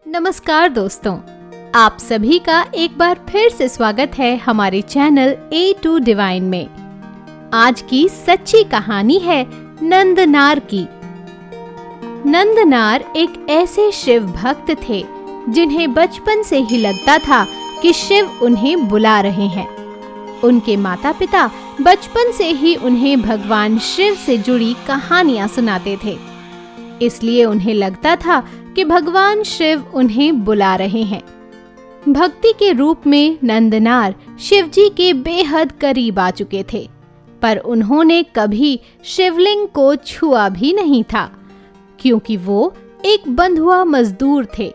नमस्कार दोस्तों, आप सभी का एक बार फिर से स्वागत है हमारे चैनल ए टू डिवाइन में। आज की सच्ची कहानी है नंदनार की। नंदनार एक ऐसे शिव भक्त थे जिन्हें बचपन से ही लगता था कि शिव उन्हें बुला रहे हैं। उनके माता पिता बचपन से ही उन्हें भगवान शिव से जुड़ी कहानियां सुनाते थे, इसलिए उन्हें लगता था कि भगवान शिव उन्हें बुला रहे हैं। भक्ति के रूप में नंदनार शिव जी के बेहद करीब आ चुके थे, पर उन्होंने कभी शिवलिंग को छुआ भी नहीं था, क्योंकि वो एक बंधुआ मजदूर थे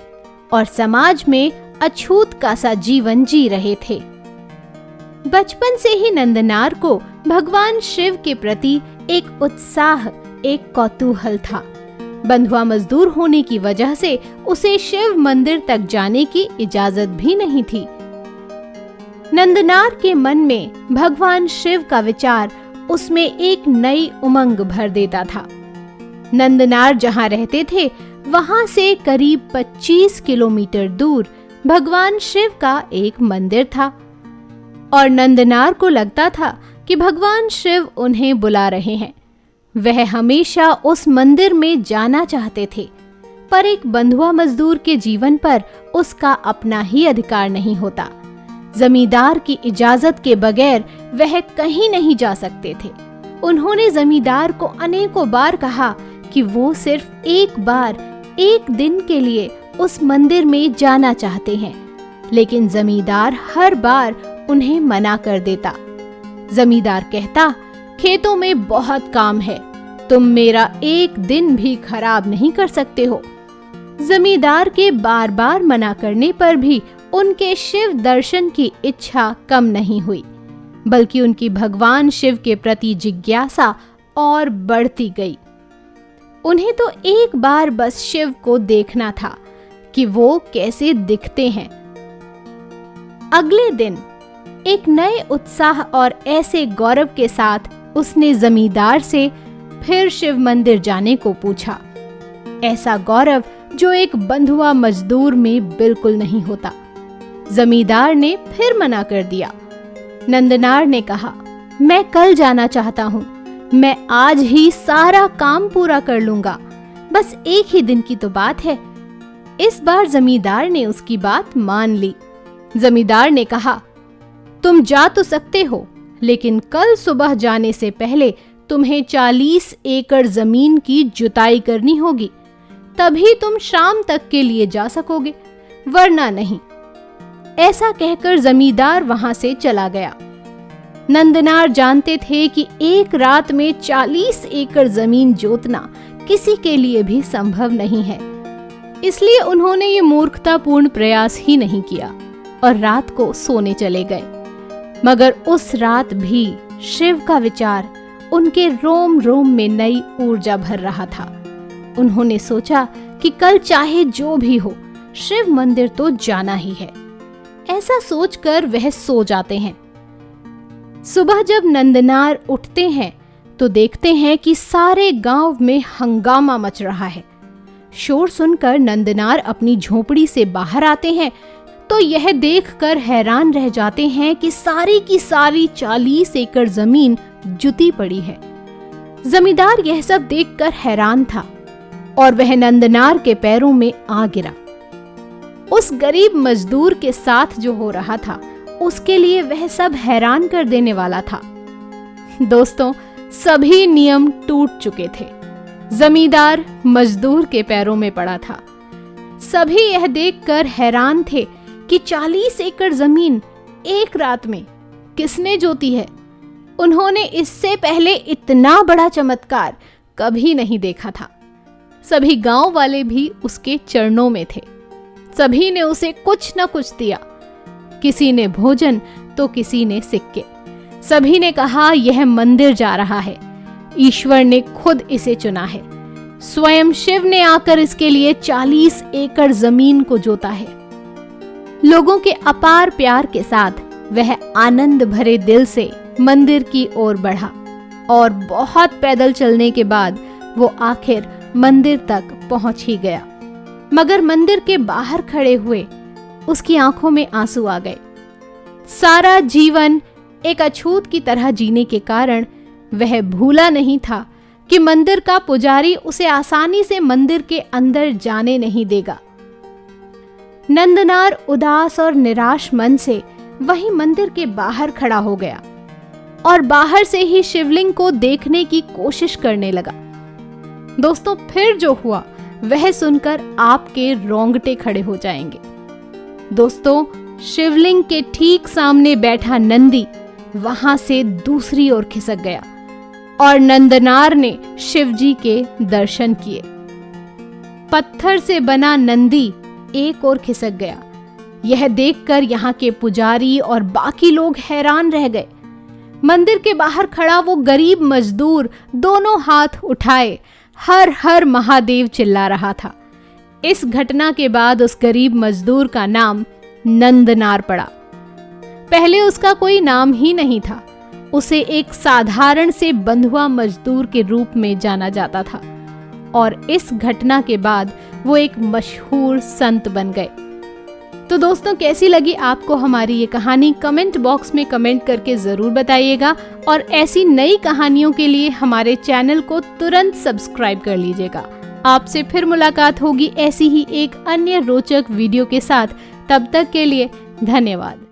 और समाज में अछूत का सा जीवन जी रहे थे। बचपन से ही नंदनार को भगवान शिव के प्रति एक उत्साह, एक कौतूहल था। बंधुआ मजदूर होने की वजह से उसे शिव मंदिर तक जाने की इजाजत भी नहीं थी। नंदनार के मन में भगवान शिव का विचार उसमें एक नई उमंग भर देता था। नंदनार जहां रहते थे वहां से करीब 25 किलोमीटर दूर भगवान शिव का एक मंदिर था और नंदनार को लगता था कि भगवान शिव उन्हें बुला रहे हैं। वह हमेशा उस मंदिर में जाना चाहते थे, पर एक बंधुआ मजदूर के जीवन पर उसका अपना ही अधिकार नहीं होता। जमींदार की इजाजत के बगैर वह कहीं नहीं जा सकते थे। उन्होंने जमींदार को अनेकों बार कहा कि वो सिर्फ एक बार, एक दिन के लिए उस मंदिर में जाना चाहते हैं, लेकिन जमींदार हर बार उन्हें मना कर देता। जमींदार कहता, खेतों में बहुत काम है, तुम मेरा एक दिन भी खराब नहीं कर सकते हो। जमींदार के बार बार मना करने पर भी उनके शिव दर्शन की इच्छा कम नहीं हुई, बल्कि उनकी भगवान शिव के प्रति जिज्ञासा और बढ़ती गई। उन्हें तो एक बार बस शिव को देखना था कि वो कैसे दिखते हैं। अगले दिन एक नए उत्साह और ऐसे गौरव के साथ उसने जमींदार से फिर शिव मंदिर जाने को पूछा। ऐसा गौरव जो एक बंधुआ मजदूर में बिल्कुल नहीं होता। जमींदार ने फिर मना कर दिया। नंदनार ने कहा, मैं कल जाना चाहता हूँ, मैं आज ही सारा काम पूरा कर लूंगा, बस एक ही दिन की तो बात है। इस बार जमींदार ने उसकी बात मान ली। जमींदार ने कहा, तुम जा तो सकते हो, लेकिन कल सुबह जाने से पहले तुम्हें 40 एकड़ जमीन की जुताई करनी होगी, तभी तुम शाम तक के लिए जा सकोगे, वरना नहीं। ऐसा कहकर जमींदार वहां से चला गया। नंदनार जानते थे कि एक रात में 40 एकड़ जमीन जोतना किसी के लिए भी संभव नहीं है, इसलिए उन्होंने ये मूर्खतापूर्ण प्रयास ही नहीं किया और रात को सोने चले गए। मगर उस रात भी शिव का विचार उनके रोम रोम में नई ऊर्जा भर रहा था। उन्होंने सोचा कि कल चाहे जो भी हो, शिव मंदिर तो जाना ही है। ऐसा सोचकर वह सो जाते हैं। सुबह जब नंदनार उठते हैं तो देखते हैं कि सारे गांव में हंगामा मच रहा है। शोर सुनकर नंदनार अपनी झोपड़ी से बाहर आते हैं तो यह देखकर हैरान रह जाते हैं कि सारी की सारी 40 एकड़ जमीन जुती पड़ी है। जमींदार यह सब देखकर हैरान था और वह नंदनार के पैरों में आ गिरा। उस गरीब मजदूर के साथ जो हो रहा था उसके लिए वह सब हैरान कर देने वाला था। दोस्तों, सभी नियम टूट चुके थे। जमींदार मजदूर के पैरों में पड़ा था। सभी यह देखकर हैरान थे कि 40 एकड़ जमीन एक रात में किसने जोती है। उन्होंने इससे पहले इतना बड़ा चमत्कार कभी नहीं देखा था। सभी गांव वाले भी उसके चरणों में थे। सभी ने उसे कुछ न कुछ दिया, किसी ने भोजन तो किसी ने सिक्के। सभी ने कहा, यह मंदिर जा रहा है, ईश्वर ने खुद इसे चुना है, स्वयं शिव ने आकर इसके लिए 40 एकड़ जमीन को जोता है। लोगों के अपार प्यार के साथ वह आनंद भरे दिल से मंदिर की ओर बढ़ा और बहुत पैदल चलने के बाद वो आखिर मंदिर तक पहुंच ही गया। मगर मंदिर के बाहर खड़े हुए उसकी आंखों में आंसू आ गए। सारा जीवन एक अछूत की तरह जीने के कारण वह भूला नहीं था कि मंदिर का पुजारी उसे आसानी से मंदिर के अंदर जाने नहीं देगा। नंदनार उदास और निराश मन से वहीं मंदिर के बाहर खड़ा हो गया और बाहर से ही शिवलिंग को देखने की कोशिश करने लगा। दोस्तों, फिर जो हुआ वह सुनकर आपके रोंगटे खड़े हो जाएंगे। दोस्तों, शिवलिंग के ठीक सामने बैठा नंदी वहां से दूसरी ओर खिसक गया और नंदनार ने शिवजी के दर्शन किए। पत्थर से बना नंदी एक ओर खिसक गया। यह देखकर यहाँ के पुजारी और बाकी लोग हैरान रह गए। मंदिर के बाहर खड़ा वो गरीब मजदूर दोनों हाथ उठाए हर हर महादेव चिल्ला रहा था। इस घटना के बाद उस गरीब मजदूर का नाम नंदनार पड़ा। पहले उसका कोई नाम ही नहीं था। उसे एक साधारण से बंधुआ मजदूर के रूप में जाना जाता था और इस घटना के बाद वो एक मशहूर संत बन गए। तो दोस्तों, कैसी लगी आपको हमारी ये कहानी? कमेंट बॉक्स में कमेंट करके जरूर बताइएगा और ऐसी नई कहानियों के लिए हमारे चैनल को तुरंत सब्सक्राइब कर लीजिएगा। आपसे फिर मुलाकात होगी ऐसी ही एक अन्य रोचक वीडियो के साथ। तब तक के लिए धन्यवाद।